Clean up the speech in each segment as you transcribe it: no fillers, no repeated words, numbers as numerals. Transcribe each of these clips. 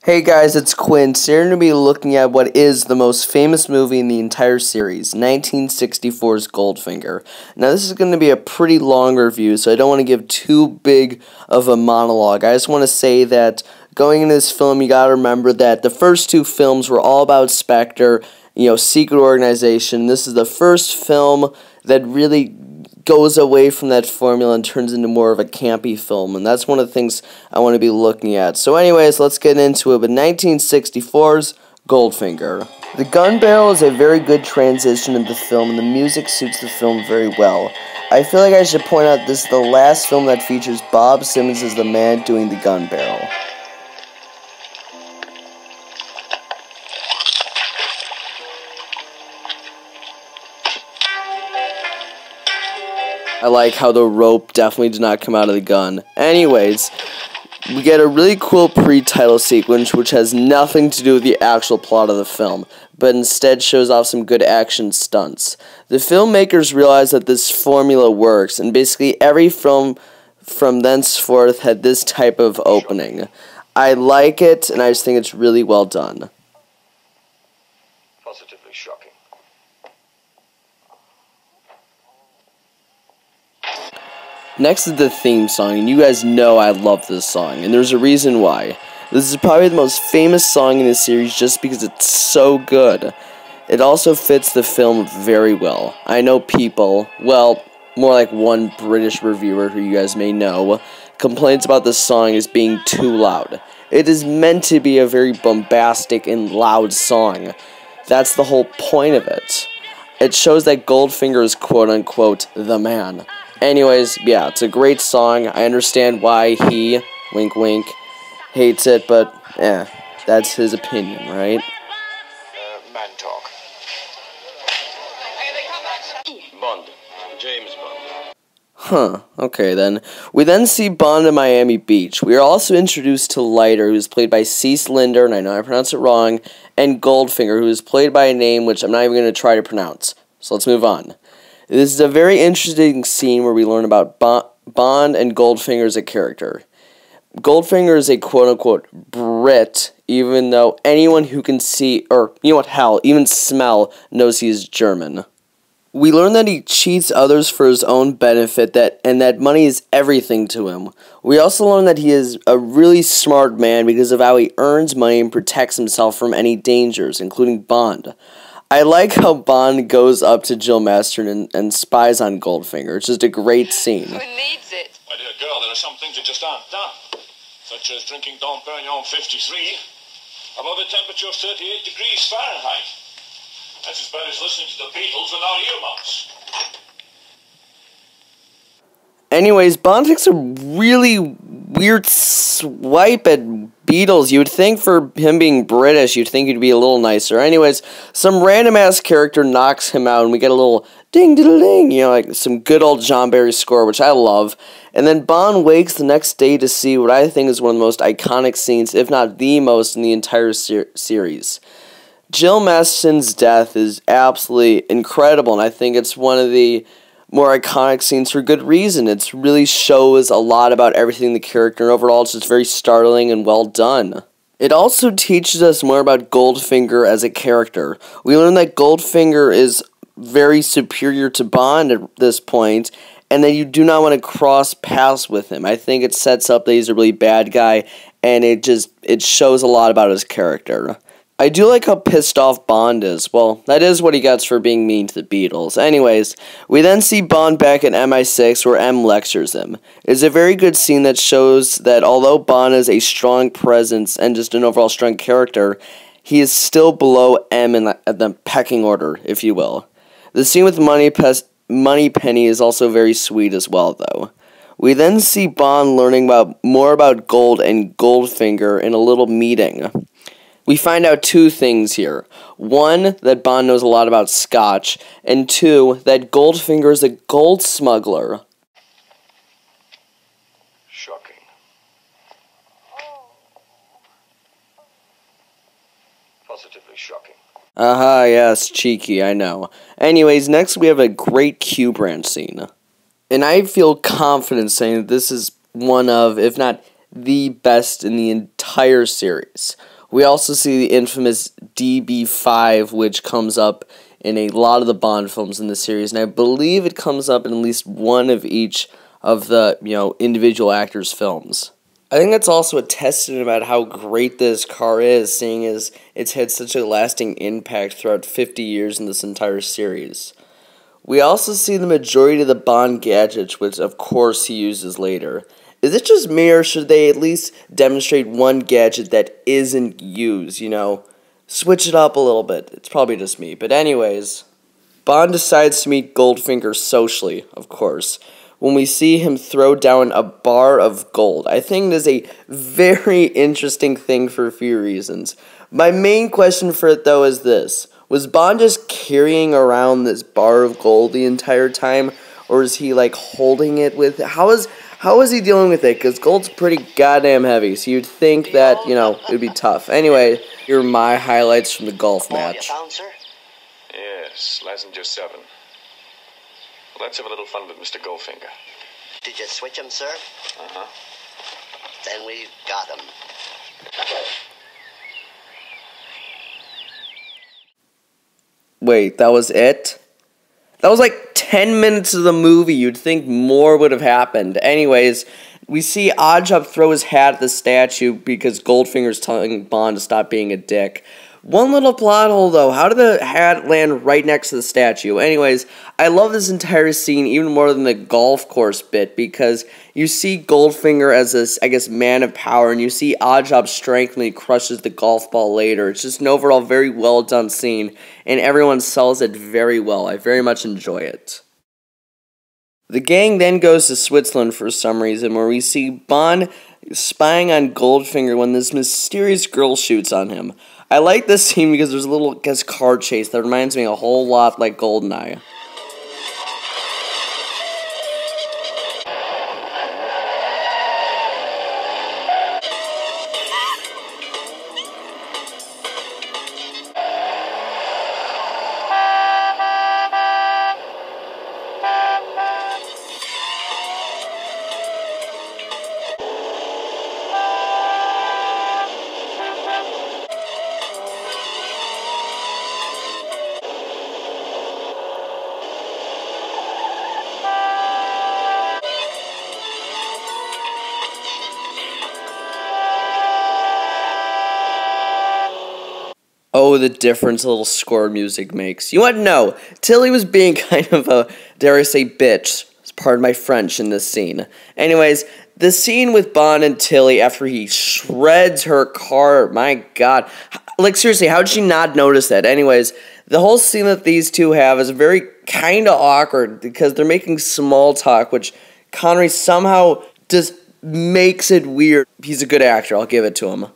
Hey guys, it's Quinn. So you're going to be looking at what is the most famous movie in the entire series, 1964's Goldfinger. Now this is going to be a pretty long review, so I don't want to give too big of a monologue. I just want to say that going into this film, you got to remember that the first two films were all about Spectre, secret organization. This is the first film that really goes away from that formula and turns into more of a campy film, and that's one of the things I want to be looking at. So anyways, let's get into it with 1964's Goldfinger. The gun barrel is a very good transition in the film, and the music suits the film very well. I feel like I should point out this is the last film that features Bob Simmons as the man doing the gun barrel. I like how the rope definitely did not come out of the gun. Anyways, we get a really cool pre-title sequence which has nothing to do with the actual plot of the film, but instead shows off some good action stunts. The filmmakers realized that this formula works, and basically every film from thenceforth had this type of opening. I like it, and I just think it's really well done. Positively shocking. Next is the theme song, and you guys know I love this song, and there's a reason why. This is probably the most famous song in the series just because it's so good. It also fits the film very well. I know people, well, more like one British reviewer who you guys may know, complains about this song as being too loud. It is meant to be a very bombastic and loud song. That's the whole point of it. It shows that Goldfinger is quote-unquote the man. Anyways, yeah, it's a great song. I understand why he, wink wink, hates it, but, that's his opinion, right? Man talk. Bond. James Bond. Huh, okay then. We then see Bond in Miami Beach. We are also introduced to Leiter, who is played by Cease Linder, and I know I pronounced it wrong, and Goldfinger, who is played by a name which I'm not even going to try to pronounce. So let's move on. This is a very interesting scene where we learn about Bond and Goldfinger as a character. Goldfinger is a quote-unquote Brit, even though anyone who can see, or even smell, knows he is German. We learn that he cheats others for his own benefit, and that money is everything to him. We also learn that he is a really smart man because of how he earns money and protects himself from any dangers, including Bond. I like how Bond goes up to Jill Masterton and spies on Goldfinger. It's just a great scene. Who needs it? My dear girl, there are some things that just aren't done. Such as drinking Dom Perignon 53 above a temperature of 38 degrees Fahrenheit. That's as bad as listening to the Beatles without earmuffs. Anyways, Bond takes a really weird swipe at Beatles. You would think for him being British, you'd think he'd be a little nicer. Anyways, some random-ass character knocks him out, and we get a little ding-diddle-ding, like some good old John Barry score, which I love. And then Bond wakes the next day to see what I think is one of the most iconic scenes, if not the most, in the entire series. Jill Masterton's death is absolutely incredible, and I think it's one of the more iconic scenes for good reason. It really shows a lot about everything the character, and overall it's just very startling and well done. It also teaches us more about Goldfinger as a character. We learn that Goldfinger is very superior to Bond at this point, and that you do not want to cross paths with him. I think it sets up that he's a really bad guy, and it shows a lot about his character. I do like how pissed off Bond is. Well, that is what he gets for being mean to the Beatles. Anyways, we then see Bond back at MI6 where M lectures him. It's a very good scene that shows that although Bond is a strong presence and just an overall strong character, he is still below M in the pecking order, if you will. The scene with Moneypenny is also very sweet as well, though. We then see Bond learning more about Gold and Goldfinger in a little meeting. We find out two things here. One, that Bond knows a lot about Scotch, and two, that Goldfinger is a gold smuggler. Shocking. Positively shocking. Aha, yes, cheeky, I know. Anyways, next we have a great Q branch scene. And I feel confident saying that this is one of, if not the best in the entire series. We also see the infamous DB5, which comes up in a lot of the Bond films in the series, and I believe it comes up in at least one of each of the, individual actors' films. I think that's also a testament about how great this car is, seeing as it's had such a lasting impact throughout 50 years in this entire series. We also see the majority of the Bond gadgets, which of course he uses later. Is it just me, or should they at least demonstrate one gadget that isn't used, Switch it up a little bit. It's probably just me. But anyways, Bond decides to meet Goldfinger socially, of course, when we see him throw down a bar of gold. I think it is a very interesting thing for a few reasons. My main question for it, though, is this. Was Bond just carrying around this bar of gold the entire time, or is he, holding it with... How is he dealing with it? Because gold's pretty goddamn heavy, so you'd think that, it would be tough. Anyway, here are my highlights from the golf match. Found, sir? Yes, Lazenture 7. Well, let's have a little fun with Mr. Goldfinger. Did you switch him, sir? Uh-huh. Then we've got him. Wait, that was it? That was 10 minutes of the movie. You'd think more would have happened. Anyways, we see Oddjob throw his hat at the statue because Goldfinger's telling Bond to stop being a dick. One little plot hole, though. How did the hat land right next to the statue? Anyways, I love this entire scene even more than the golf course bit because you see Goldfinger as this, man of power, and you see Oddjob's strength when he crushes the golf ball later. It's just an overall very well done scene, and everyone sells it very well. I very much enjoy it. The gang then goes to Switzerland for some reason, where we see Bond spying on Goldfinger when this mysterious girl shoots on him. I like this scene because there's a little, car chase that reminds me a whole lot like GoldenEye. Oh, the difference a little score music makes. You want to know, Tilly was being kind of a, dare I say, bitch. Pardon my French in this scene. Anyways, the scene with Bond and Tilly after he shreds her car, my god. Seriously, how did she not notice that? Anyways, the whole scene that these two have is very kind of awkward because they're making small talk, which Connery somehow just makes it weird. He's a good actor, I'll give it to him.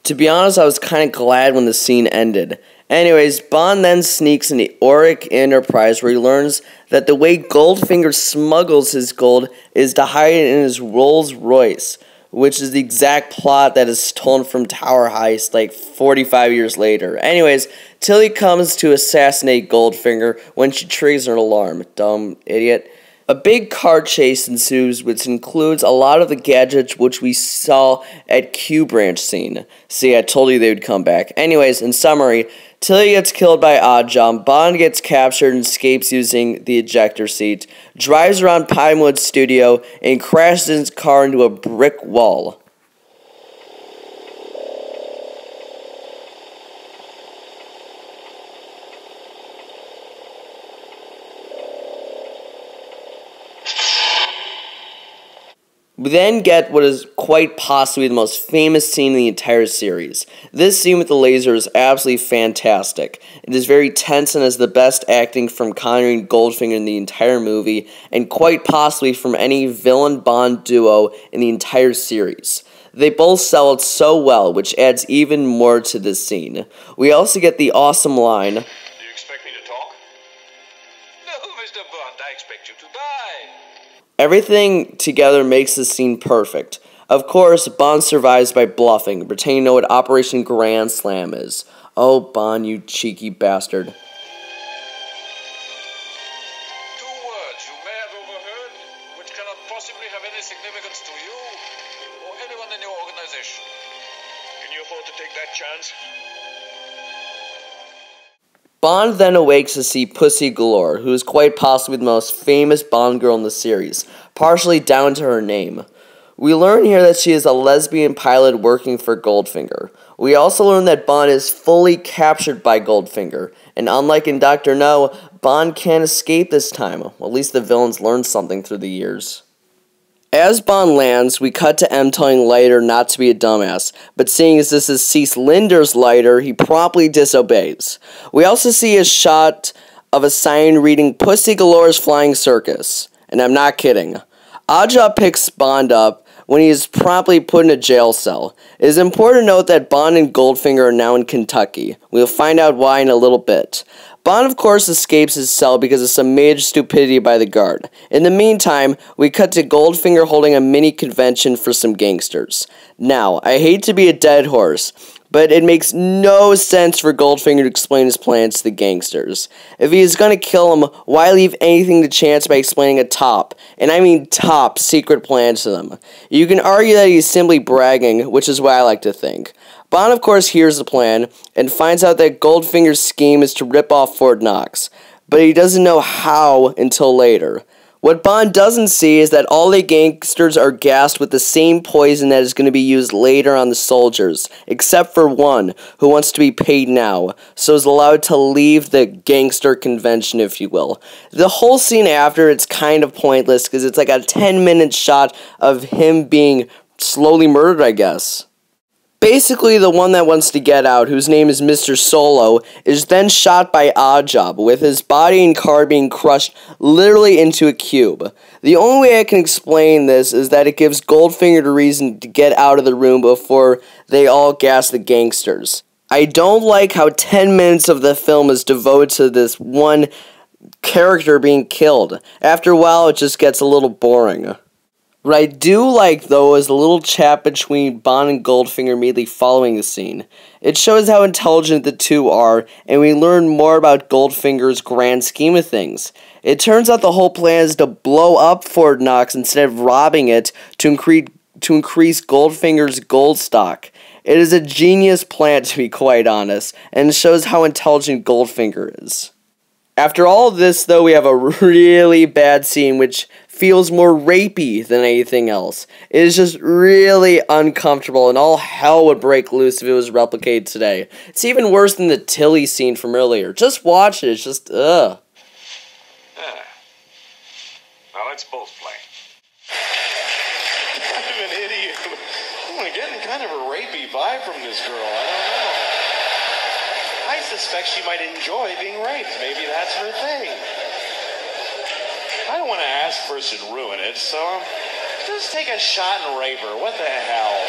To be honest, I was kind of glad when the scene ended. Anyways, Bond then sneaks into Auric Enterprise where he learns that the way Goldfinger smuggles his gold is to hide it in his Rolls Royce, which is the exact plot that is stolen from Tower Heist 45 years later. Anyways, Tilly comes to assassinate Goldfinger when she triggers an alarm. Dumb idiot. A big car chase ensues, which includes a lot of the gadgets which we saw at Q Branch scene. See, I told you they would come back. Anyways, in summary, Tilly gets killed by Oddjob, Bond gets captured and escapes using the ejector seat, drives around Pinewood Studio, and crashes his car into a brick wall. We then get what is quite possibly the most famous scene in the entire series. This scene with the laser is absolutely fantastic. It is very tense and has the best acting from Connery and Goldfinger in the entire movie, and quite possibly from any villain Bond duo in the entire series. They both sell it so well, which adds even more to this scene. We also get the awesome line, Do you expect me to talk? No, Mr. Bond, I expect you to die. Everything together makes this scene perfect. Of course, Bond survives by bluffing, pretending to know what Operation Grand Slam is. Oh, Bond, you cheeky bastard. 2 words you may have overheard, which cannot possibly have any significance to you or anyone in your organization. Can you afford to take that chance? Bond then awakes to see Pussy Galore, who is quite possibly the most famous Bond girl in the series, partially down to her name. We learn here that she is a lesbian pilot working for Goldfinger. We also learn that Bond is fully captured by Goldfinger, and unlike in Dr. No, Bond can't escape this time. Well, at least the villains learned something through the years. As Bond lands, we cut to M telling Leiter not to be a dumbass, but seeing as this is Cease Linder's Leiter, he promptly disobeys. We also see a shot of a sign reading Pussy Galore's Flying Circus, and I'm not kidding. Oddjob picks Bond up when he is promptly put in a jail cell. It is important to note that Bond and Goldfinger are now in Kentucky. We'll find out why in a little bit. Bond, of course, escapes his cell because of some major stupidity by the guard. In the meantime, we cut to Goldfinger holding a mini convention for some gangsters. Now, I hate to be a dead horse, but it makes no sense for Goldfinger to explain his plans to the gangsters. If he is going to kill him, why leave anything to chance by explaining a top, and I mean top, secret plan to them? You can argue that he's simply bragging, which is what I like to think. Bond, of course, hears the plan and finds out that Goldfinger's scheme is to rip off Fort Knox, but he doesn't know how until later. What Bond doesn't see is that all the gangsters are gassed with the same poison that is going to be used later on the soldiers, except for one, who wants to be paid now, so is allowed to leave the gangster convention, if you will. The whole scene after, it's kind of pointless, because it's like a 10-minute shot of him being slowly murdered, I guess. Basically, the one that wants to get out, whose name is Mr. Solo, is then shot by Oddjob, with his body and car being crushed literally into a cube. The only way I can explain this is that it gives Goldfinger the reason to get out of the room before they all gas the gangsters. I don't like how 10 minutes of the film is devoted to this one character being killed. After a while, it just gets a little boring. What I do like, though, is the little chat between Bond and Goldfinger immediately following the scene. It shows how intelligent the two are, and we learn more about Goldfinger's grand scheme of things. It turns out the whole plan is to blow up Fort Knox instead of robbing it to increase Goldfinger's gold stock. It is a genius plan, to be quite honest, and it shows how intelligent Goldfinger is. After all of this, though, we have a really bad scene which feels more rapey than anything else. It is just really uncomfortable, and all hell would break loose if it was replicated today. It's even worse than the Tilly scene from earlier. Just watch it, it's just, ugh. Yeah. Now let's both play. I'm an idiot. I'm getting kind of a rapey vibe from this girl. I don't know. I suspect she might enjoy being raped. Maybe that's her thing. I don't want to ask first and ruin it, so just take a shot and rape her. What the hell?